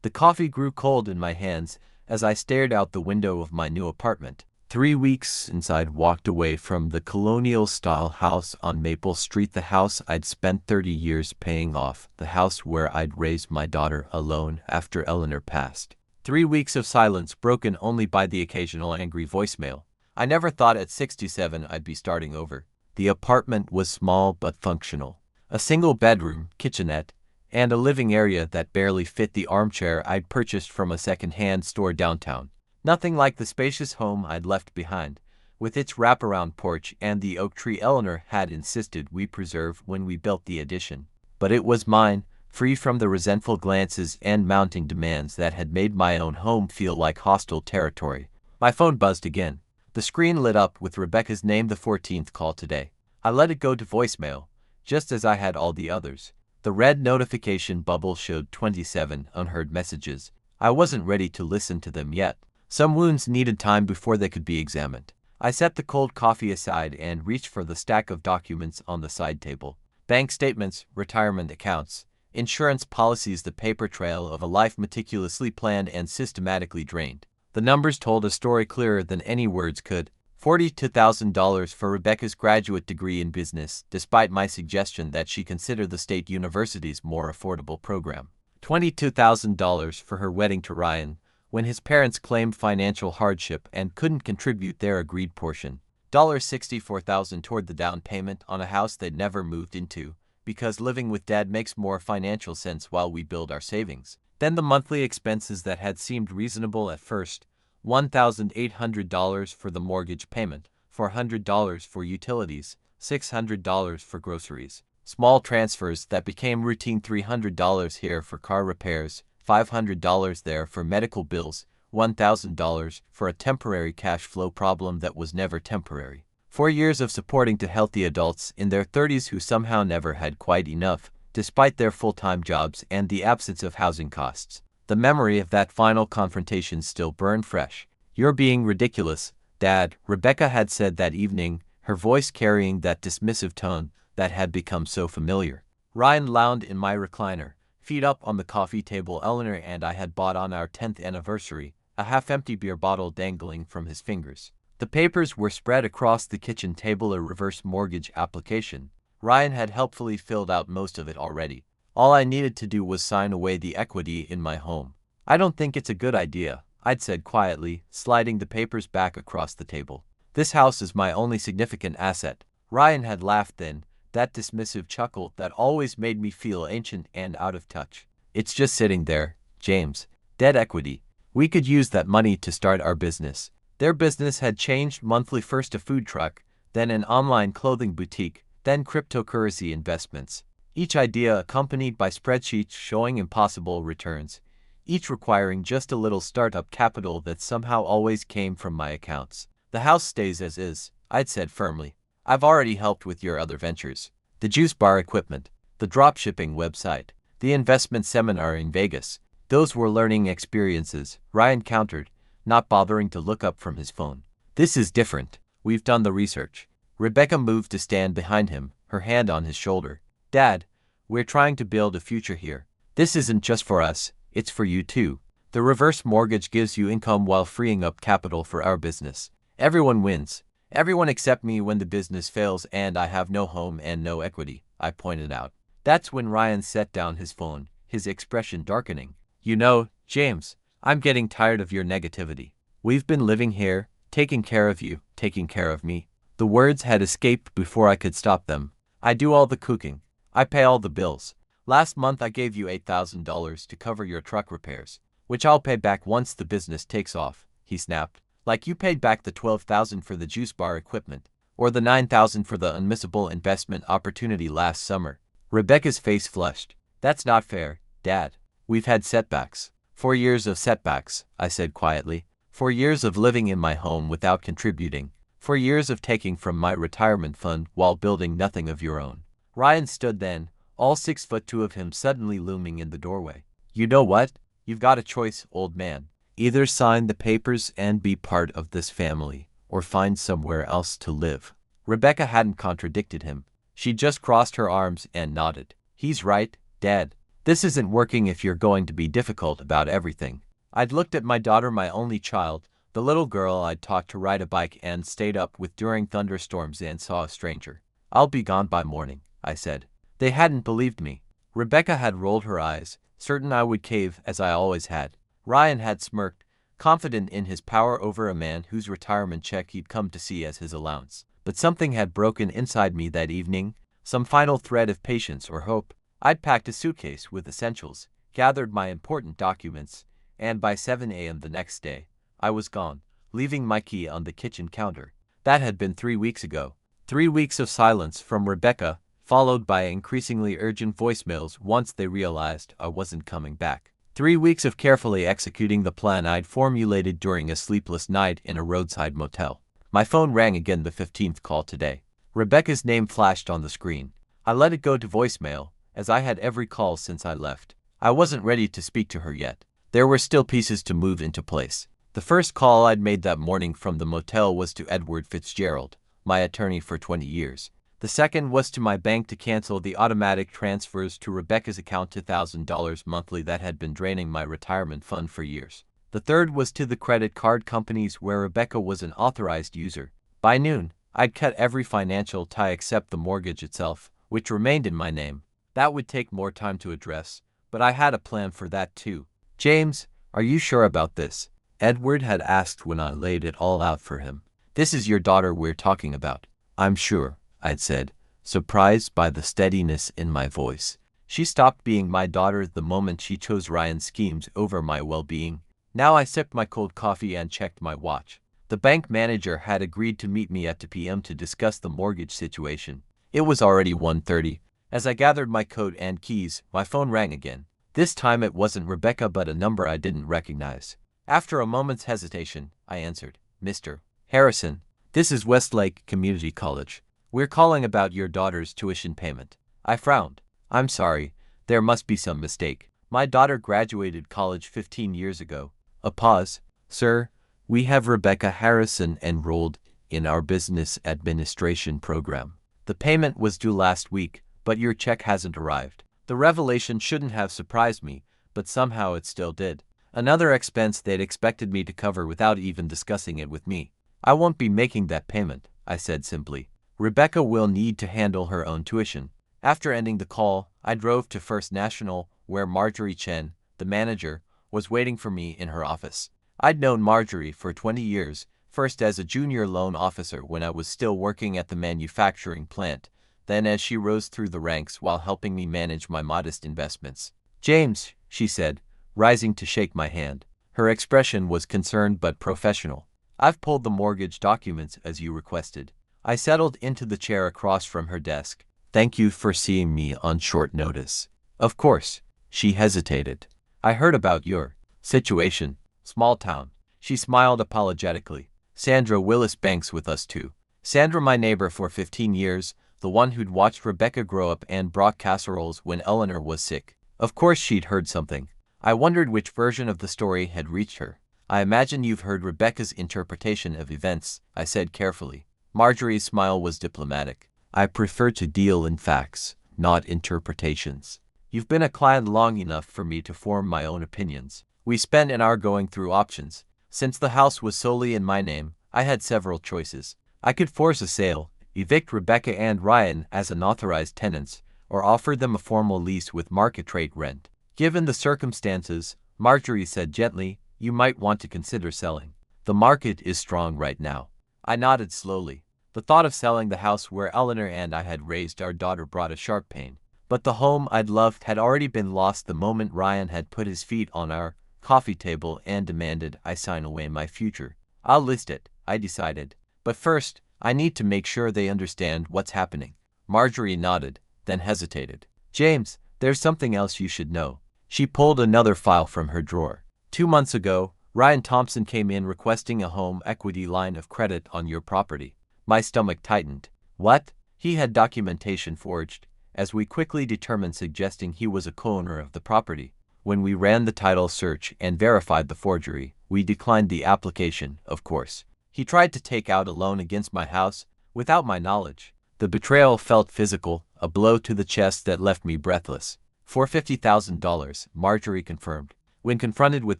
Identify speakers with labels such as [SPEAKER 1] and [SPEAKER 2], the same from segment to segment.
[SPEAKER 1] The coffee grew cold in my hands as I stared out the window of my new apartment. 3 weeks since I'd walked away from the colonial-style house on Maple Street, the house I'd spent 30 years paying off, the house where I'd raised my daughter alone after Eleanor passed. 3 weeks of silence broken only by the occasional angry voicemail. I never thought at 67 I'd be starting over. The apartment was small but functional. A single bedroom, kitchenette, and a living area that barely fit the armchair I'd purchased from a second-hand store downtown. Nothing like the spacious home I'd left behind, with its wraparound porch and the oak tree Eleanor had insisted we preserve when we built the addition. But it was mine, free from the resentful glances and mounting demands that had made my own home feel like hostile territory. My phone buzzed again. The screen lit up with Rebecca's name, the 14th call today. I let it go to voicemail, just as I had all the others. The red notification bubble showed 27 unheard messages. I wasn't ready to listen to them yet. Some wounds needed time before they could be examined. I set the cold coffee aside and reached for the stack of documents on the side table. Bank statements, retirement accounts, insurance policies, the paper trail of a life meticulously planned and systematically drained. The numbers told a story clearer than any words could. $42,000 for Rebecca's graduate degree in business, despite my suggestion that she consider the state university's more affordable program. $22,000 for her wedding to Ryan, when his parents claimed financial hardship and couldn't contribute their agreed portion. $64,000 toward the down payment on a house they'd never moved into, because living with Dad makes more financial sense while we build our savings. Then the monthly expenses that had seemed reasonable at first. $1,800 for the mortgage payment, $400 for utilities, $600 for groceries. Small transfers that became routine, $300 here for car repairs, $500 there for medical bills, $1,000 for a temporary cash flow problem that was never temporary. 4 years of supporting to healthy adults in their 30s who somehow never had quite enough, despite their full-time jobs and the absence of housing costs. The memory of that final confrontation still burned fresh. "You're being ridiculous, Dad," Rebecca had said that evening, her voice carrying that dismissive tone that had become so familiar. Ryan lounged in my recliner, feet up on the coffee table Eleanor and I had bought on our 10th anniversary, a half-empty beer bottle dangling from his fingers. The papers were spread across the kitchen table, a reverse mortgage application. Ryan had helpfully filled out most of it already. All I needed to do was sign away the equity in my home. "I don't think it's a good idea," I'd said quietly, sliding the papers back across the table. "This house is my only significant asset." Ryan had laughed then, that dismissive chuckle that always made me feel ancient and out of touch. "It's just sitting there, James. Dead equity. We could use that money to start our business." Their business had changed monthly, first a food truck, then an online clothing boutique, then cryptocurrency investments. Each idea accompanied by spreadsheets showing impossible returns, each requiring just a little startup capital that somehow always came from my accounts. "The house stays as is," I'd said firmly. "I've already helped with your other ventures. The juice bar equipment, the dropshipping website, the investment seminar in Vegas. Those were learning experiences," Ryan countered, not bothering to look up from his phone. "This is different. We've done the research." Rebecca moved to stand behind him, her hand on his shoulder. "Dad, we're trying to build a future here. This isn't just for us, it's for you too. The reverse mortgage gives you income while freeing up capital for our business. Everyone wins. Everyone except me when the business fails and I have no home and no equity," I pointed out. That's when Ryan set down his phone, his expression darkening. "You know, James, I'm getting tired of your negativity. We've been living here, taking care of you, taking care of me." The words had escaped before I could stop them. "I do all the cooking. I pay all the bills. Last month I gave you $8,000 to cover your truck repairs, which I'll pay back once the business takes off," he snapped. "Like you paid back the $12,000 for the juice bar equipment, or the $9,000 for the unmissable investment opportunity last summer." Rebecca's face flushed. "That's not fair, Dad. We've had setbacks." 4 years of setbacks," I said quietly. 4 years of living in my home without contributing. 4 years of taking from my retirement fund while building nothing of your own." Ryan stood then, all 6'2" of him suddenly looming in the doorway. "You know what? You've got a choice, old man. Either sign the papers and be part of this family, or find somewhere else to live." Rebecca hadn't contradicted him. She just crossed her arms and nodded. "He's right, Dad. This isn't working if you're going to be difficult about everything. I'd looked at my daughter, my only child, the little girl I'd taught to ride a bike and stayed up with during thunderstorms, and saw a stranger. "I'll be gone by morning," I said. They hadn't believed me. Rebecca had rolled her eyes, certain I would cave, as I always had. Ryan had smirked, confident in his power over a man whose retirement check he'd come to see as his allowance. But something had broken inside me that evening, some final thread of patience or hope. I'd packed a suitcase with essentials, gathered my important documents, and by 7 a.m. the next day, I was gone, leaving my key on the kitchen counter. That had been 3 weeks ago. 3 weeks of silence from Rebecca, followed by increasingly urgent voicemails once they realized I wasn't coming back. 3 weeks of carefully executing the plan I'd formulated during a sleepless night in a roadside motel. My phone rang again, the 15th call today. Rebecca's name flashed on the screen. I let it go to voicemail, as I had every call since I left. I wasn't ready to speak to her yet. There were still pieces to move into place. The first call I'd made that morning from the motel was to Edward Fitzgerald, my attorney for 20 years. The second was to my bank to cancel the automatic transfers to Rebecca's account, $2,000 monthly, that had been draining my retirement fund for years. The third was to the credit card companies where Rebecca was an authorized user. By noon, I'd cut every financial tie except the mortgage itself, which remained in my name. That would take more time to address, but I had a plan for that too. "James, are you sure about this?" Edward had asked when I laid it all out for him. "This is your daughter we're talking about." "I'm sure," I'd said, surprised by the steadiness in my voice. She stopped being my daughter the moment she chose Ryan's schemes over my well-being. Now I sipped my cold coffee and checked my watch. The bank manager had agreed to meet me at 2 p.m. to discuss the mortgage situation. It was already 1:30. As I gathered my coat and keys, my phone rang again. This time it wasn't Rebecca, but a number I didn't recognize. After a moment's hesitation, I answered. "Mr. Harrison, this is Westlake Community College. We're calling about your daughter's tuition payment." I frowned. "I'm sorry, there must be some mistake. My daughter graduated college 15 years ago." A pause. "Sir, we have Rebecca Harrison enrolled in our business administration program. The payment was due last week, but your check hasn't arrived." The revelation shouldn't have surprised me, but somehow it still did. Another expense they'd expected me to cover without even discussing it with me. "I won't be making that payment," I said simply. "Rebecca will need to handle her own tuition." After ending the call, I drove to First National, where Marjorie Chen, the manager, was waiting for me in her office. I'd known Marjorie for 20 years, first as a junior loan officer when I was still working at the manufacturing plant, then as she rose through the ranks while helping me manage my modest investments. "James," she said, rising to shake my hand. Her expression was concerned but professional. "I've pulled the mortgage documents as you requested." I settled into the chair across from her desk. "Thank you for seeing me on short notice." "Of course." She hesitated. "I heard about your situation. Small town." She smiled apologetically. "Sandra Willis banks with us too." Sandra, my neighbor for 15 years, the one who'd watched Rebecca grow up and brought casseroles when Eleanor was sick. Of course she'd heard something. I wondered which version of the story had reached her. "I imagine you've heard Rebecca's interpretation of events," I said carefully. Marjorie's smile was diplomatic. "I prefer to deal in facts, not interpretations. You've been a client long enough for me to form my own opinions." We spent an hour going through options. Since the house was solely in my name, I had several choices. I could force a sale, evict Rebecca and Ryan as unauthorized tenants, or offer them a formal lease with market-rate rent. Given the circumstances, Marjorie said gently, "You might want to consider selling. The market is strong right now." I nodded slowly. The thought of selling the house where Eleanor and I had raised our daughter brought a sharp pain. But the home I'd loved had already been lost the moment Ryan had put his feet on our coffee table and demanded I sign away my future. "I'll list it," I decided. "But first, I need to make sure they understand what's happening." Marjorie nodded, then hesitated. "James, there's something else you should know." She pulled another file from her drawer. 2 months ago, Ryan Thompson came in requesting a home equity line of credit on your property. My stomach tightened. What? He had documentation forged, as we quickly determined, suggesting he was a co-owner of the property. When we ran the title search and verified the forgery, we declined the application, of course. He tried to take out a loan against my house, without my knowledge. The betrayal felt physical, a blow to the chest that left me breathless. For $50,000, Marjorie confirmed. When confronted with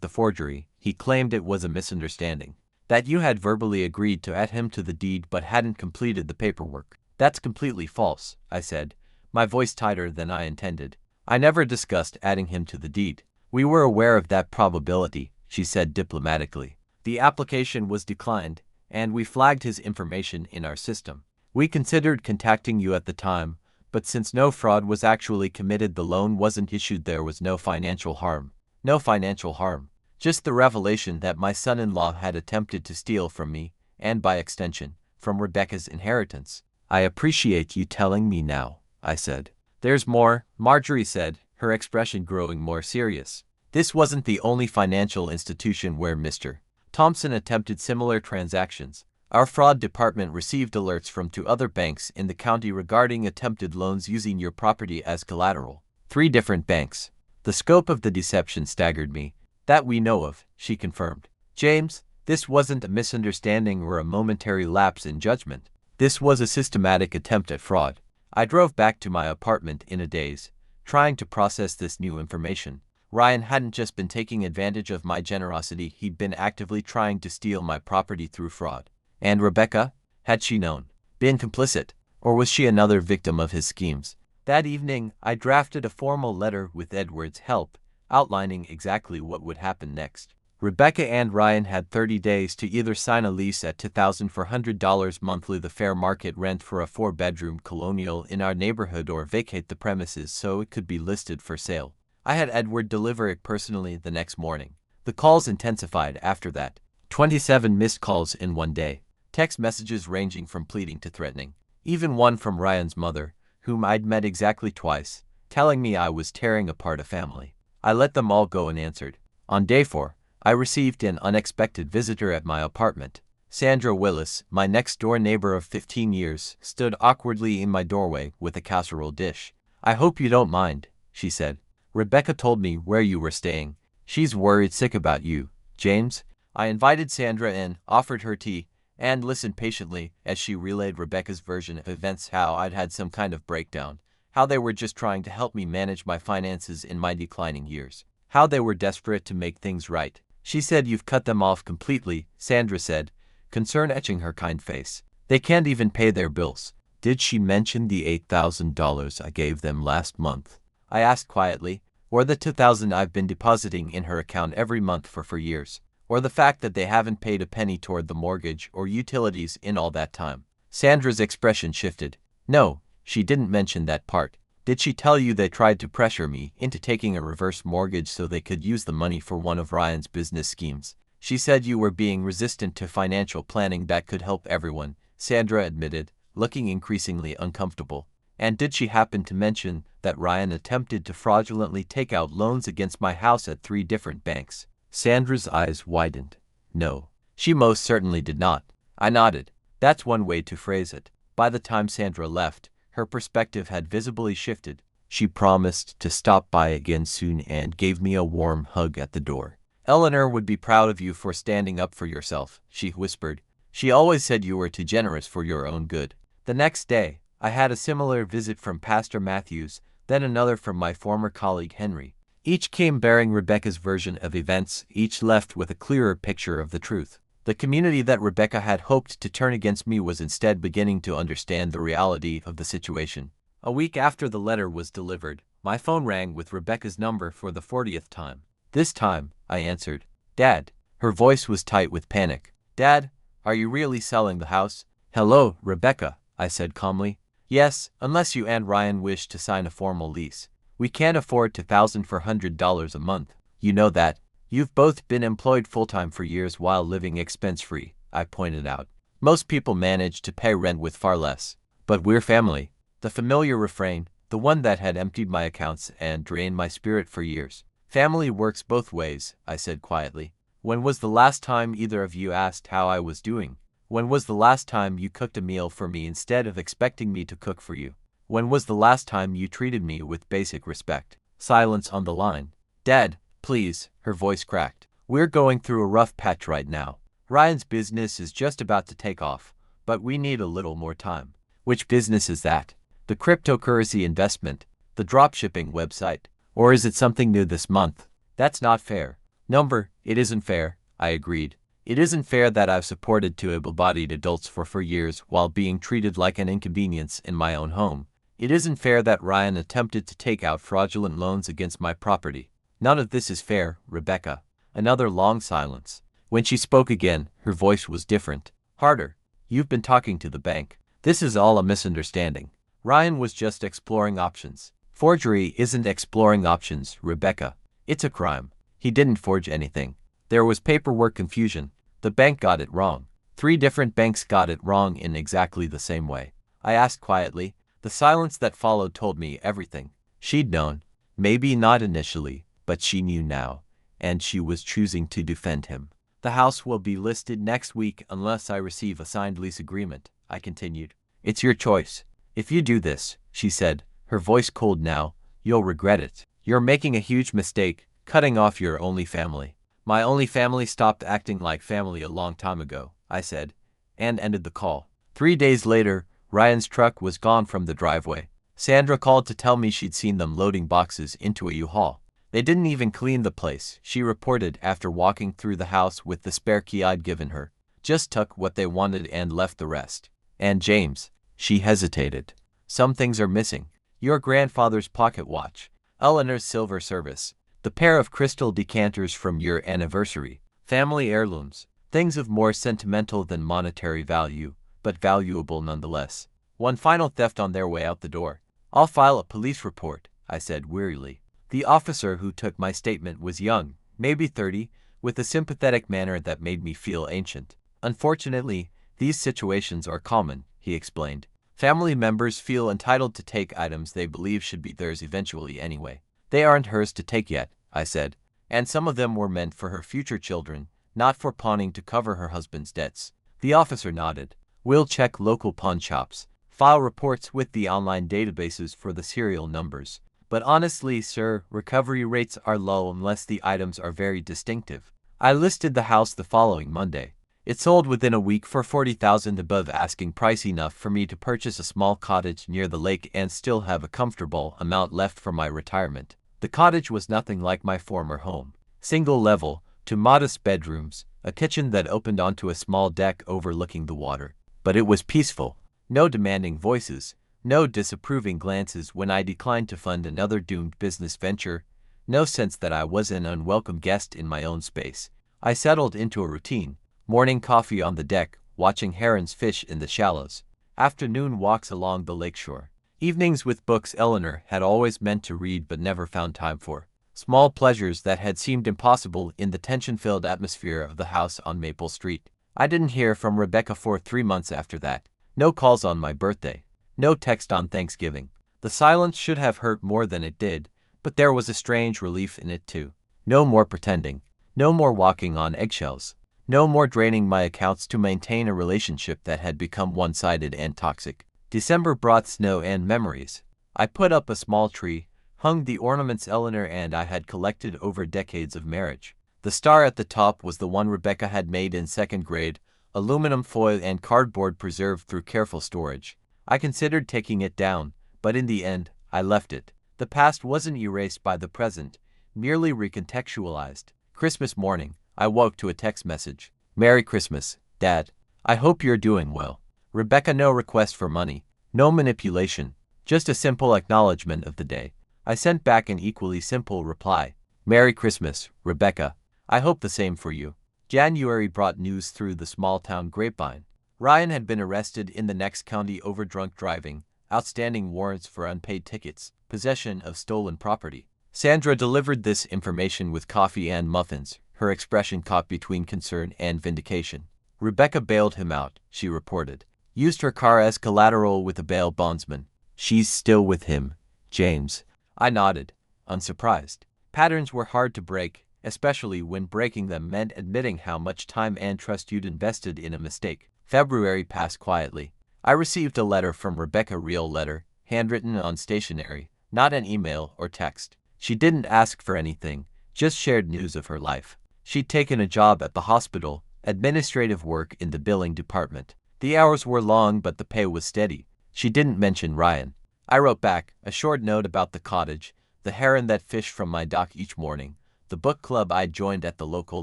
[SPEAKER 1] the forgery, he claimed it was a misunderstanding. That you had verbally agreed to add him to the deed but hadn't completed the paperwork. That's completely false, I said, my voice tighter than I intended. I never discussed adding him to the deed. We were aware of that probability, she said diplomatically. The application was declined, and we flagged his information in our system. We considered contacting you at the time, but since no fraud was actually committed, the loan wasn't issued. There was no financial harm. No financial harm. Just the revelation that my son-in-law had attempted to steal from me, and by extension, from Rebecca's inheritance. I appreciate you telling me now, I said. There's more, Marjorie said, her expression growing more serious. This wasn't the only financial institution where Mr. Thompson attempted similar transactions. Our fraud department received alerts from 2 other banks in the county regarding attempted loans using your property as collateral. 3 different banks. The scope of the deception staggered me. That we know of, she confirmed. James, this wasn't a misunderstanding or a momentary lapse in judgment. This was a systematic attempt at fraud. I drove back to my apartment in a daze, trying to process this new information. Ryan hadn't just been taking advantage of my generosity, he'd been actively trying to steal my property through fraud. And Rebecca? Had she known? Been complicit? Or was she another victim of his schemes? That evening, I drafted a formal letter with Edward's help, outlining exactly what would happen next. Rebecca and Ryan had 30 days to either sign a lease at $2,400 monthly, the fair market rent for a 4-bedroom colonial in our neighborhood, or vacate the premises so it could be listed for sale. I had Edward deliver it personally the next morning. The calls intensified after that. 27 missed calls in one day. Text messages ranging from pleading to threatening. Even one from Ryan's mother, whom I'd met exactly twice, telling me I was tearing apart a family. I let them all go and answered. On day 4, I received an unexpected visitor at my apartment. Sandra Willis, my next-door neighbor of 15 years, stood awkwardly in my doorway with a casserole dish. I hope you don't mind, she said. Rebecca told me where you were staying. She's worried sick about you, James. I invited Sandra in, offered her tea, and listened patiently as she relayed Rebecca's version of events, how I'd had some kind of breakdown, how they were just trying to help me manage my finances in my declining years, how they were desperate to make things right. She said you've cut them off completely, Sandra said, concern etching her kind face. They can't even pay their bills. Did she mention the $8,000 I gave them last month? I asked quietly. Or the $2,000 I've been depositing in her account every month for 4 years. Or the fact that they haven't paid a penny toward the mortgage or utilities in all that time. Sandra's expression shifted. No, she didn't mention that part. Did she tell you they tried to pressure me into taking a reverse mortgage so they could use the money for one of Ryan's business schemes? She said you were being resistant to financial planning that could help everyone, Sandra admitted, looking increasingly uncomfortable. And did she happen to mention that Ryan attempted to fraudulently take out loans against my house at 3 different banks? Sandra's eyes widened. No, she most certainly did not. I nodded. That's one way to phrase it. By the time Sandra left, her perspective had visibly shifted. She promised to stop by again soon and gave me a warm hug at the door. Eleanor would be proud of you for standing up for yourself, she whispered. She always said you were too generous for your own good. The next day, I had a similar visit from Pastor Matthews, then another from my former colleague Henry. Each came bearing Rebecca's version of events, each left with a clearer picture of the truth. The community that Rebecca had hoped to turn against me was instead beginning to understand the reality of the situation. A week after the letter was delivered, my phone rang with Rebecca's number for the 40th time. This time, I answered. Dad. Her voice was tight with panic. Dad, are you really selling the house? Hello, Rebecca, I said calmly. Yes, unless you and Ryan wish to sign a formal lease. We can't afford $2,400 a month. You know that. You've both been employed full-time for years while living expense-free, I pointed out. Most people manage to pay rent with far less. But we're family. The familiar refrain, the one that had emptied my accounts and drained my spirit for years. Family works both ways, I said quietly. When was the last time either of you asked how I was doing? When was the last time you cooked a meal for me instead of expecting me to cook for you? When was the last time you treated me with basic respect? Silence on the line. Dad, please, her voice cracked. We're going through a rough patch right now. Ryan's business is just about to take off, but we need a little more time. Which business is that? The cryptocurrency investment, the dropshipping website. Or is it something new this month? That's not fair. Number, it isn't fair, I agreed. It isn't fair that I've supported two able-bodied adults for 4 years while being treated like an inconvenience in my own home. It isn't fair that Ryan attempted to take out fraudulent loans against my property. None of this is fair, Rebecca. Another long silence. When she spoke again, her voice was different. Harder. You've been talking to the bank. This is all a misunderstanding. Ryan was just exploring options. Forgery isn't exploring options, Rebecca. It's a crime. He didn't forge anything. There was paperwork confusion. The bank got it wrong. 3 different banks got it wrong in exactly the same way. I asked quietly. The silence that followed told me everything. She'd known. Maybe not initially, but she knew now. And she was choosing to defend him. The house will be listed next week unless I receive a signed lease agreement, I continued. It's your choice. If you do this, she said, her voice cold now, you'll regret it. You're making a huge mistake, cutting off your only family. My only family stopped acting like family a long time ago, I said, and ended the call. 3 days later, Ryan's truck was gone from the driveway. Sandra called to tell me she'd seen them loading boxes into a U-Haul. They didn't even clean the place, she reported after walking through the house with the spare key I'd given her. Just took what they wanted and left the rest. And James, she hesitated. Some things are missing. Your grandfather's pocket watch, Eleanor's silver service, the pair of crystal decanters from your anniversary, family heirlooms, things of more sentimental than monetary value, but valuable nonetheless. One final theft on their way out the door. I'll file a police report, I said wearily. The officer who took my statement was young, maybe 30, with a sympathetic manner that made me feel ancient. Unfortunately, these situations are common, he explained. Family members feel entitled to take items they believe should be theirs eventually anyway. They aren't hers to take yet, I said, and some of them were meant for her future children, not for pawning to cover her husband's debts. The officer nodded. We'll check local pawn shops, file reports with the online databases for the serial numbers. But honestly, sir, recovery rates are low unless the items are very distinctive. I listed the house the following Monday. It sold within a week for $40,000 above asking price, enough for me to purchase a small cottage near the lake and still have a comfortable amount left for my retirement. The cottage was nothing like my former home. Single level, 2 modest bedrooms, a kitchen that opened onto a small deck overlooking the water. But it was peaceful. No demanding voices, no disapproving glances when I declined to fund another doomed business venture, no sense that I was an unwelcome guest in my own space. I settled into a routine. Morning coffee on the deck, watching herons fish in the shallows. Afternoon walks along the lakeshore. Evenings with books Eleanor had always meant to read but never found time for. Small pleasures that had seemed impossible in the tension-filled atmosphere of the house on Maple Street. I didn't hear from Rebecca for 3 months after that. No calls on my birthday. No text on Thanksgiving. The silence should have hurt more than it did, but there was a strange relief in it too. No more pretending. No more walking on eggshells. No more draining my accounts to maintain a relationship that had become one-sided and toxic. December brought snow and memories. I put up a small tree, hung the ornaments Eleanor and I had collected over decades of marriage. The star at the top was the one Rebecca had made in 2nd grade, aluminum foil and cardboard preserved through careful storage. I considered taking it down, but in the end, I left it. The past wasn't erased by the present, merely recontextualized. Christmas morning, I woke to a text message. Merry Christmas, Dad. I hope you're doing well. Rebecca, no request for money, no manipulation, just a simple acknowledgement of the day. I sent back an equally simple reply. Merry Christmas, Rebecca. I hope the same for you. January brought news through the small-town grapevine. Ryan had been arrested in the next county over drunk driving, outstanding warrants for unpaid tickets, possession of stolen property. Sandra delivered this information with coffee and muffins, her expression caught between concern and vindication. Rebecca bailed him out, she reported. Used her car as collateral with a bail bondsman. She's still with him, James. I nodded, unsurprised. Patterns were hard to break, especially when breaking them meant admitting how much time and trust you'd invested in a mistake. February passed quietly. I received a letter from Rebecca, real letter, handwritten on stationery, not an email or text. She didn't ask for anything, just shared news of her life. She'd taken a job at the hospital, administrative work in the billing department. The hours were long but the pay was steady. She didn't mention Ryan. I wrote back, a short note about the cottage, the heron that fished from my dock each morning, the book club I joined at the local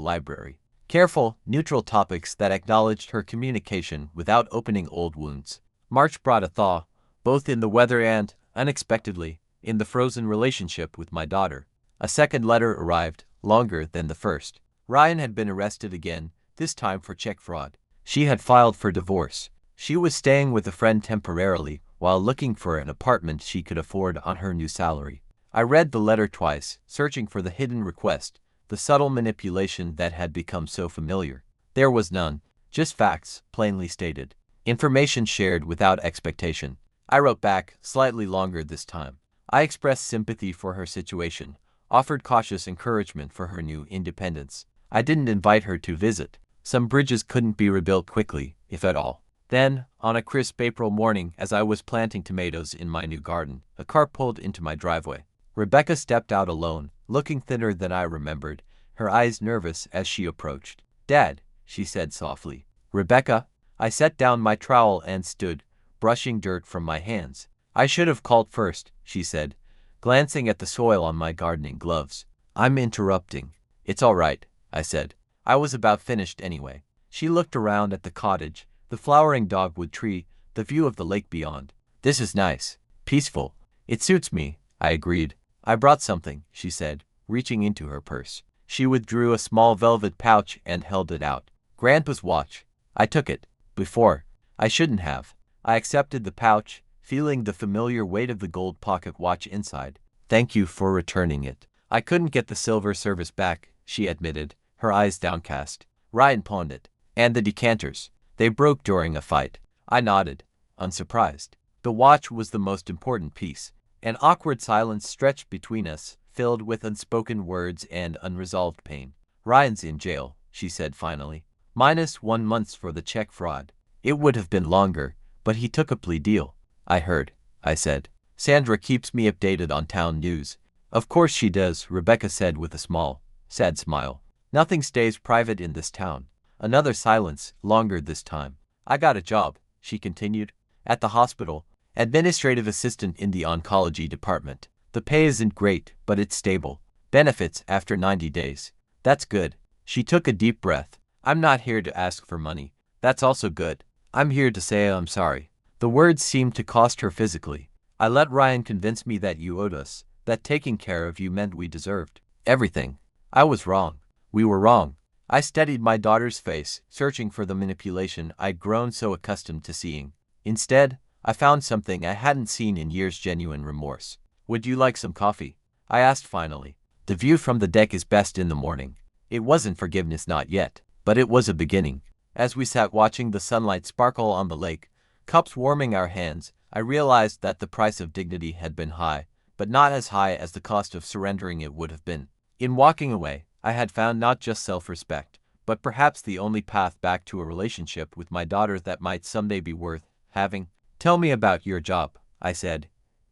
[SPEAKER 1] library. Careful, neutral topics that acknowledged her communication without opening old wounds. March brought a thaw, both in the weather and, unexpectedly, in the frozen relationship with my daughter. A second letter arrived, longer than the first. Ryan had been arrested again, this time for check fraud. She had filed for divorce. She was staying with a friend temporarily while looking for an apartment she could afford on her new salary. I read the letter twice, searching for the hidden request, the subtle manipulation that had become so familiar. There was none, just facts, plainly stated. Information shared without expectation. I wrote back, slightly longer this time. I expressed sympathy for her situation, offered cautious encouragement for her new independence. I didn't invite her to visit. Some bridges couldn't be rebuilt quickly, if at all. Then, on a crisp April morning as I was planting tomatoes in my new garden, a car pulled into my driveway. Rebecca stepped out alone, looking thinner than I remembered, her eyes nervous as she approached. "Dad," she said softly. "Rebecca?" I set down my trowel and stood, brushing dirt from my hands. "I should have called first," she said, glancing at the soil on my gardening gloves. "I'm interrupting." "It's all right," I said. I was about finished anyway. She looked around at the cottage, the flowering dogwood tree, the view of the lake beyond. "This is nice. Peaceful. It suits me," I agreed. "I brought something," she said, reaching into her purse. She withdrew a small velvet pouch and held it out. "Grandpa's watch." I took it. Before. I shouldn't have. I accepted the pouch, feeling the familiar weight of the gold pocket watch inside. "Thank you for returning it." "I couldn't get the silver service back," she admitted, her eyes downcast. "Ryan pawned it. And the decanters. They broke during a fight." I nodded, unsurprised. The watch was the most important piece. An awkward silence stretched between us, filled with unspoken words and unresolved pain. "Ryan's in jail," she said finally. -1 month for the check fraud. It would have been longer, but he took a plea deal. "I heard," I said. "Sandra keeps me updated on town news." "Of course she does," Rebecca said with a small, sad smile. "Nothing stays private in this town." Another silence, longer this time. "I got a job," she continued, "at the hospital, administrative assistant in the oncology department. The pay isn't great, but it's stable. Benefits after 90 days. That's good." She took a deep breath. "I'm not here to ask for money. That's also good. I'm here to say I'm sorry." The words seemed to cost her physically. "I let Ryan convince me that you owed us, that taking care of you meant we deserved everything. I was wrong. We were wrong." I steadied my daughter's face, searching for the manipulation I'd grown so accustomed to seeing. Instead, I found something I hadn't seen in years: genuine remorse. "Would you like some coffee?" I asked finally. "The view from the deck is best in the morning." It wasn't forgiveness, not yet, but it was a beginning. As we sat watching the sunlight sparkle on the lake, cups warming our hands, I realized that the price of dignity had been high, but not as high as the cost of surrendering it would have been. In walking away, I had found not just self-respect, but perhaps the only path back to a relationship with my daughter that might someday be worth having. "Tell me about your job," I said,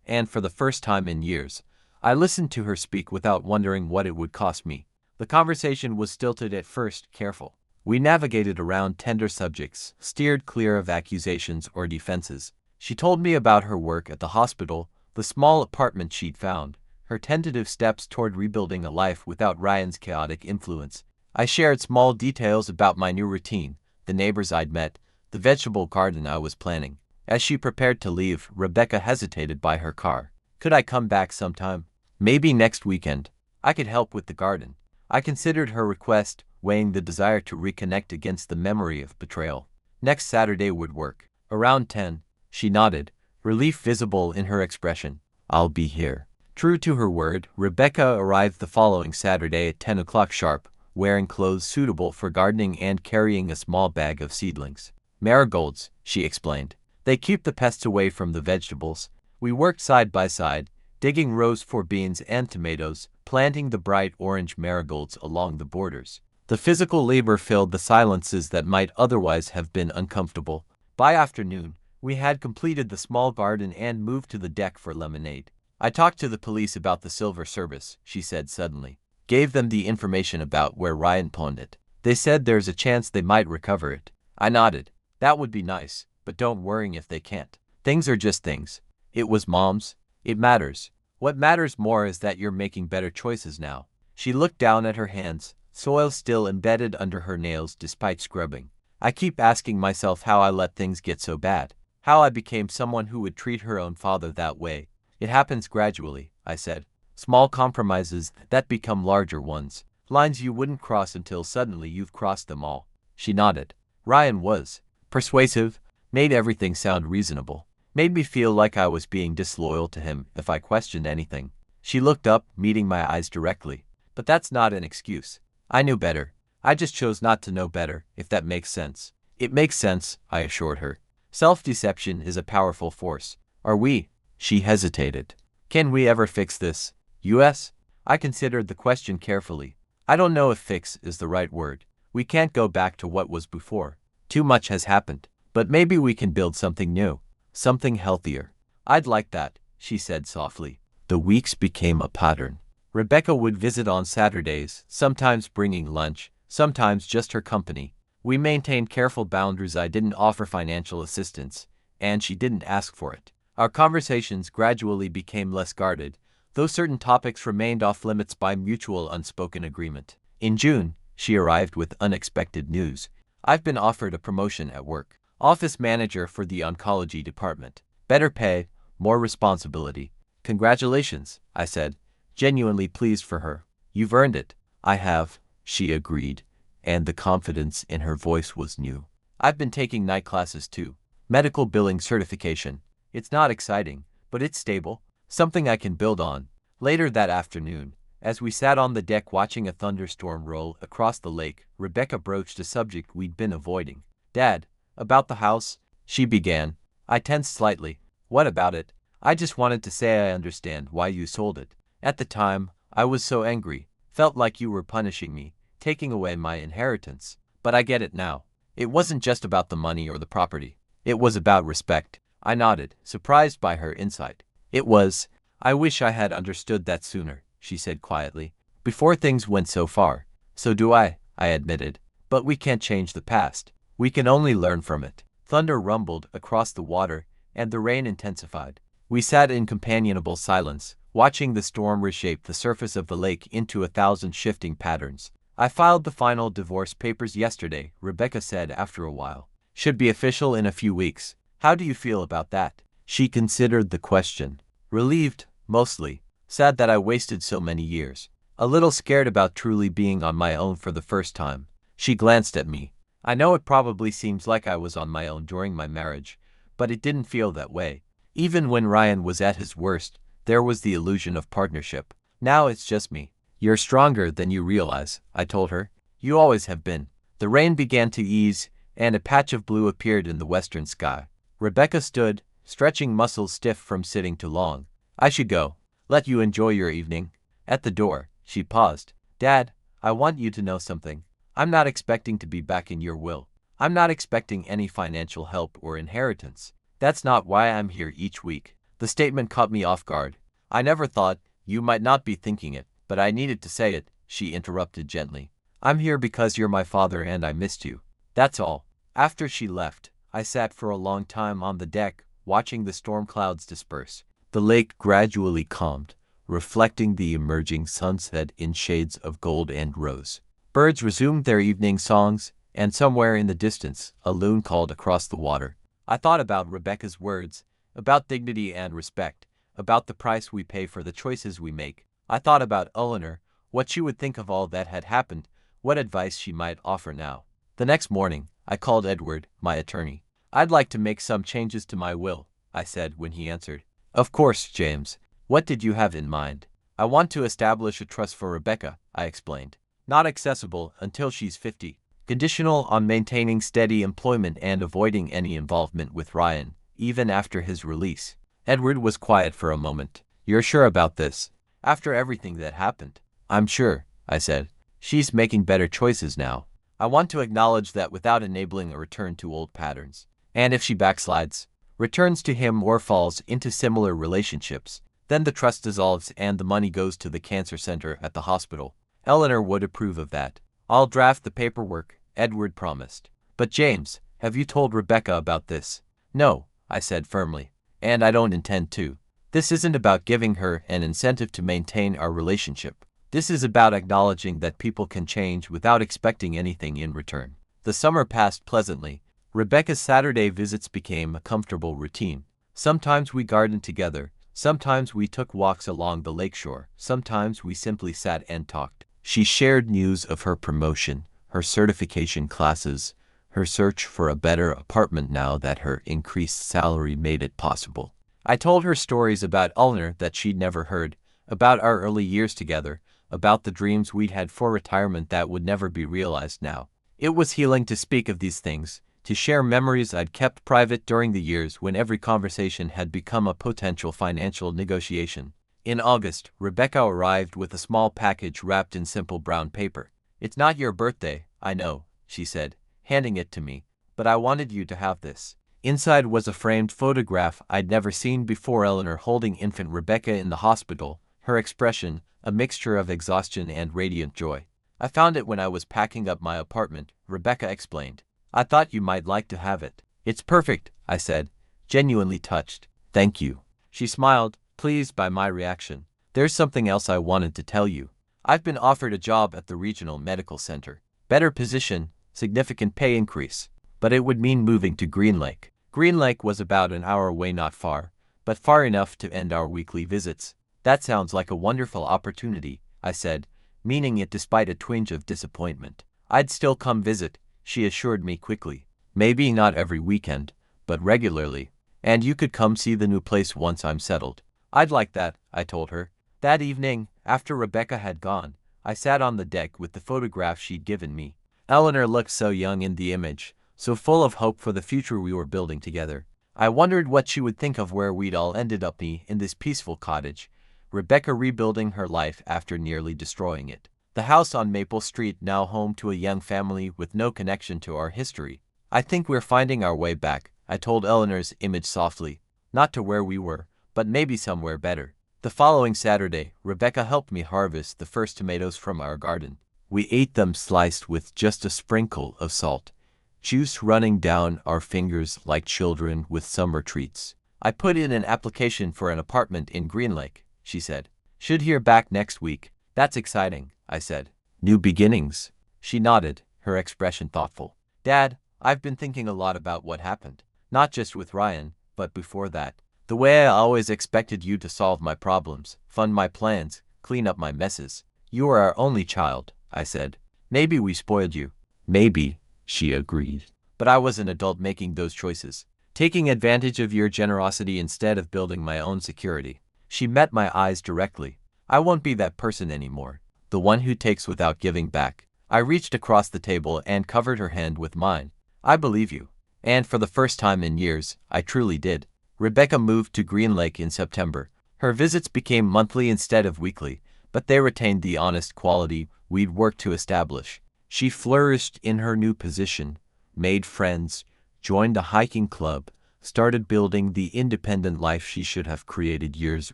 [SPEAKER 1] and for the first time in years, I listened to her speak without wondering what it would cost me. The conversation was stilted at first, careful. We navigated around tender subjects, steered clear of accusations or defenses. She told me about her work at the hospital, the small apartment she'd found, her tentative steps toward rebuilding a life without Ryan's chaotic influence. I shared small details about my new routine, the neighbors I'd met, the vegetable garden I was planning. As she prepared to leave, Rebecca hesitated by her car. "Could I come back sometime? Maybe next weekend. I could help with the garden." I considered her request, weighing the desire to reconnect against the memory of betrayal. "Next Saturday would work. Around 10. She nodded, relief visible in her expression. "I'll be here." True to her word, Rebecca arrived the following Saturday at 10 o'clock sharp, wearing clothes suitable for gardening and carrying a small bag of seedlings. "Marigolds," she explained. "They keep the pests away from the vegetables." We worked side by side, digging rows for beans and tomatoes, planting the bright orange marigolds along the borders. The physical labor filled the silences that might otherwise have been uncomfortable. By afternoon, we had completed the small garden and moved to the deck for lemonade. "I talked to the police about the silver service," she said suddenly. "Gave them the information about where Ryan pawned it. They said there's a chance they might recover it." I nodded. "That would be nice, but don't worry if they can't. Things are just things. It was Mom's. It matters. What matters more is that you're making better choices now. She looked down at her hands, soil still embedded under her nails despite scrubbing. I keep asking myself how I let things get so bad. How I became someone who would treat her own father that way. It happens gradually, I said. Small compromises that become larger ones. Lines you wouldn't cross until suddenly you've crossed them all. She nodded. Ryan was persuasive, made everything sound reasonable, made me feel like I was being disloyal to him if I questioned anything. She looked up, meeting my eyes directly. But that's not an excuse. I knew better. I just chose not to know better, if that makes sense. It makes sense, I assured her. Self-deception is a powerful force. Are we? She hesitated. Can we ever fix this? US? I considered the question carefully. I don't know if fix is the right word. We can't go back to what was before. Too much has happened. But maybe we can build something new. Something healthier. I'd like that, she said softly. The weeks became a pattern. Rebecca would visit on Saturdays, sometimes bringing lunch, sometimes just her company. We maintained careful boundaries. I didn't offer financial assistance, and she didn't ask for it. Our conversations gradually became less guarded, though certain topics remained off limits by mutual unspoken agreement. In June, she arrived with unexpected news. I've been offered a promotion at work. Office manager for the oncology department. Better pay, more responsibility. Congratulations, I said, genuinely pleased for her. You've earned it. I have, she agreed, and the confidence in her voice was new. I've been taking night classes too. Medical billing certification. It's not exciting, but it's stable, something I can build on. Later that afternoon, as we sat on the deck watching a thunderstorm roll across the lake, Rebecca broached a subject we'd been avoiding. Dad, about the house, she began. I tensed slightly. What about it? I just wanted to say I understand why you sold it. At the time, I was so angry, felt like you were punishing me, taking away my inheritance. But I get it now. It wasn't just about the money or the property. It was about respect. I nodded, surprised by her insight. It was. I wish I had understood that sooner, she said quietly, before things went so far. So do I admitted. But we can't change the past. We can only learn from it. Thunder rumbled across the water, and the rain intensified. We sat in companionable silence, watching the storm reshape the surface of the lake into 1,000 shifting patterns. I filed the final divorce papers yesterday, Rebecca said after a while. Should be official in a few weeks. How do you feel about that? She considered the question. Relieved, mostly. Sad that I wasted so many years. A little scared about truly being on my own for the first time. She glanced at me. I know it probably seems like I was on my own during my marriage, but it didn't feel that way. Even when Ryan was at his worst, there was the illusion of partnership. Now it's just me. You're stronger than you realize, I told her. You always have been. The rain began to ease, and a patch of blue appeared in the western sky. Rebecca stood, stretching muscles stiff from sitting too long. I should go. Let you enjoy your evening. At the door, she paused. Dad, I want you to know something. I'm not expecting to be back in your will. I'm not expecting any financial help or inheritance. That's not why I'm here each week. The statement caught me off guard. I never thought, you might not be thinking it, but I needed to say it, she interrupted gently. I'm here because you're my father and I missed you. That's all. After she left, I sat for a long time on the deck, watching the storm clouds disperse. The lake gradually calmed, reflecting the emerging sunset in shades of gold and rose. Birds resumed their evening songs, and somewhere in the distance, a loon called across the water. I thought about Rebecca's words, about dignity and respect, about the price we pay for the choices we make. I thought about Eleanor, what she would think of all that had happened, what advice she might offer now. The next morning, I called Edward, my attorney. I'd like to make some changes to my will, I said when he answered. Of course, James. What did you have in mind? I want to establish a trust for Rebecca, I explained. Not accessible until she's 50. Conditional on maintaining steady employment and avoiding any involvement with Ryan, even after his release. Edward was quiet for a moment. You're sure about this? After everything that happened? I'm sure, I said. She's making better choices now. I want to acknowledge that without enabling a return to old patterns. And if she backslides, returns to him or falls into similar relationships, then the trust dissolves and the money goes to the cancer center at the hospital. Eleanor would approve of that. I'll draft the paperwork, Edward promised. But James, have you told Rebecca about this? No, I said firmly. And I don't intend to. This isn't about giving her an incentive to maintain our relationship. This is about acknowledging that people can change without expecting anything in return. The summer passed pleasantly. Rebecca's Saturday visits became a comfortable routine. Sometimes we gardened together, sometimes we took walks along the lakeshore, sometimes we simply sat and talked. She shared news of her promotion, her certification classes, her search for a better apartment now that her increased salary made it possible. I told her stories about Eleanor that she'd never heard, about our early years together, about the dreams we'd had for retirement that would never be realized now. It was healing to speak of these things, to share memories I'd kept private during the years when every conversation had become a potential financial negotiation. In August, Rebecca arrived with a small package wrapped in simple brown paper. "It's not your birthday, I know," she said, handing it to me, "but I wanted you to have this." Inside was a framed photograph I'd never seen before, Eleanor holding infant Rebecca in the hospital, her expression a mixture of exhaustion and radiant joy. "I found it when I was packing up my apartment," Rebecca explained. "I thought you might like to have it." "It's perfect," I said, genuinely touched. "Thank you." She smiled, pleased by my reaction. "There's something else I wanted to tell you. I've been offered a job at the regional medical center. Better position, significant pay increase. But it would mean moving to Green Lake. Green Lake was about an hour away, not far, but far enough to end our weekly visits. "That sounds like a wonderful opportunity," I said, meaning it despite a twinge of disappointment. "I'd still come visit," she assured me quickly. "Maybe not every weekend, but regularly. And you could come see the new place once I'm settled." "I'd like that," I told her. That evening, after Rebecca had gone, I sat on the deck with the photograph she'd given me. Eleanor looked so young in the image, so full of hope for the future we were building together. I wondered what she would think of where we'd all ended up in this peaceful cottage, Rebecca rebuilding her life after nearly destroying it. The house on Maple Street now home to a young family with no connection to our history. "I think we're finding our way back," I told Eleanor's image softly. "Not to where we were, but maybe somewhere better." The following Saturday, Rebecca helped me harvest the first tomatoes from our garden. We ate them sliced with just a sprinkle of salt, juice running down our fingers like children with summer treats. "I put in an application for an apartment in Green Lake," she said. "Should hear back next week." "That's exciting," I said. "New beginnings." She nodded, her expression thoughtful. "Dad, I've been thinking a lot about what happened. Not just with Ryan, but before that. The way I always expected you to solve my problems, fund my plans, clean up my messes. You were our only child," I said. "Maybe we spoiled you." "Maybe," she agreed. "But I was an adult making those choices, taking advantage of your generosity instead of building my own security." She met my eyes directly. "I won't be that person anymore, the one who takes without giving back." I reached across the table and covered her hand with mine. "I believe you." And for the first time in years, I truly did. Rebecca moved to Green Lake in September. Her visits became monthly instead of weekly, but they retained the honest quality we'd worked to establish. She flourished in her new position, made friends, joined a hiking club, started building the independent life she should have created years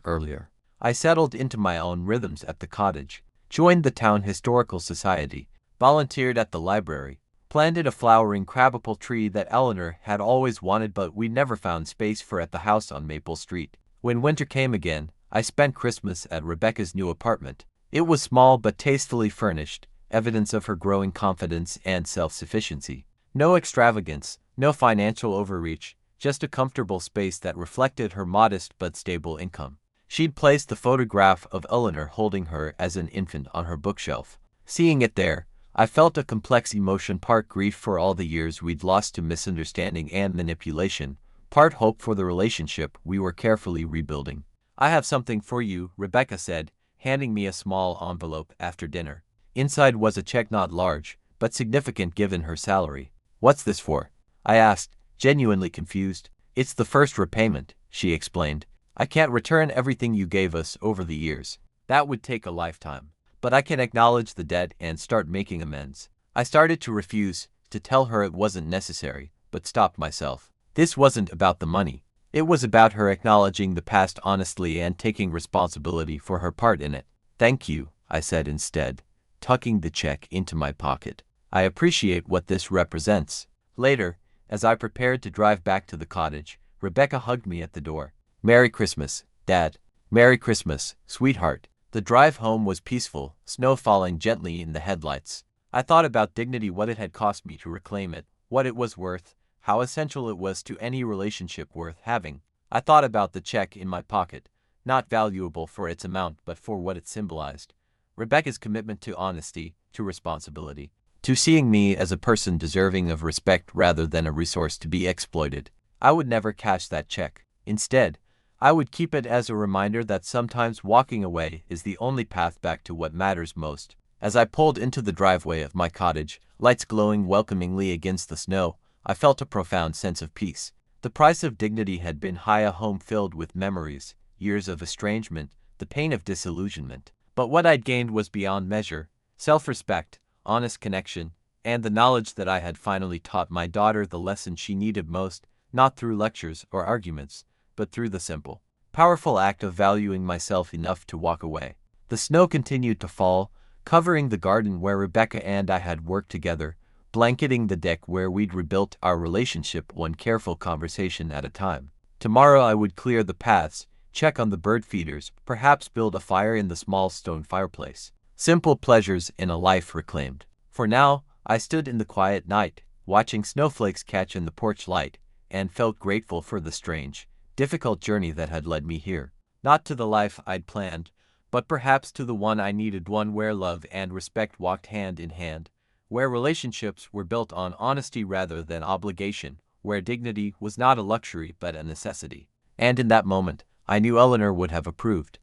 [SPEAKER 1] earlier. I settled into my own rhythms at the cottage, joined the town historical society, volunteered at the library, planted a flowering crabapple tree that Eleanor had always wanted but we never found space for at the house on Maple Street. When winter came again, I spent Christmas at Rebecca's new apartment. It was small but tastefully furnished, evidence of her growing confidence and self-sufficiency. No extravagance, no financial overreach, just a comfortable space that reflected her modest but stable income. She'd placed the photograph of Eleanor holding her as an infant on her bookshelf. Seeing it there, I felt a complex emotion, part grief for all the years we'd lost to misunderstanding and manipulation, part hope for the relationship we were carefully rebuilding. "I have something for you," Rebecca said, handing me a small envelope after dinner. Inside was a check, not large, but significant given her salary. "What's this for?" I asked, genuinely confused. "It's the first repayment," she explained. "I can't return everything you gave us over the years. That would take a lifetime. But I can acknowledge the debt and start making amends." I started to refuse, to tell her it wasn't necessary, but stopped myself. This wasn't about the money. It was about her acknowledging the past honestly and taking responsibility for her part in it. "Thank you," I said instead, tucking the check into my pocket. "I appreciate what this represents." Later, as I prepared to drive back to the cottage, Rebecca hugged me at the door. "Merry Christmas, Dad. Merry Christmas, sweetheart. The drive home was peaceful, snow falling gently in the headlights. I thought about dignity, what it had cost me to reclaim it, what it was worth, how essential it was to any relationship worth having. I thought about the check in my pocket, not valuable for its amount but for what it symbolized. Rebecca's commitment to honesty, to responsibility, to seeing me as a person deserving of respect rather than a resource to be exploited. I would never cash that check. Instead, I would keep it as a reminder that sometimes walking away is the only path back to what matters most. As I pulled into the driveway of my cottage, lights glowing welcomingly against the snow, I felt a profound sense of peace. The price of dignity had been high, a home filled with memories, years of estrangement, the pain of disillusionment. But what I'd gained was beyond measure: self-respect, honest connection, and the knowledge that I had finally taught my daughter the lesson she needed most, not through lectures or arguments, but through the simple, powerful act of valuing myself enough to walk away. The snow continued to fall, covering the garden where Rebecca and I had worked together, blanketing the deck where we'd rebuilt our relationship one careful conversation at a time. Tomorrow I would clear the paths, check on the bird feeders, perhaps build a fire in the small stone fireplace. Simple pleasures in a life reclaimed. For now, I stood in the quiet night, watching snowflakes catch in the porch light, and felt grateful for the strange, difficult journey that had led me here. Not to the life I'd planned, but perhaps to the one I needed, one where love and respect walked hand in hand, where relationships were built on honesty rather than obligation, where dignity was not a luxury but a necessity. And in that moment, I knew Eleanor would have approved.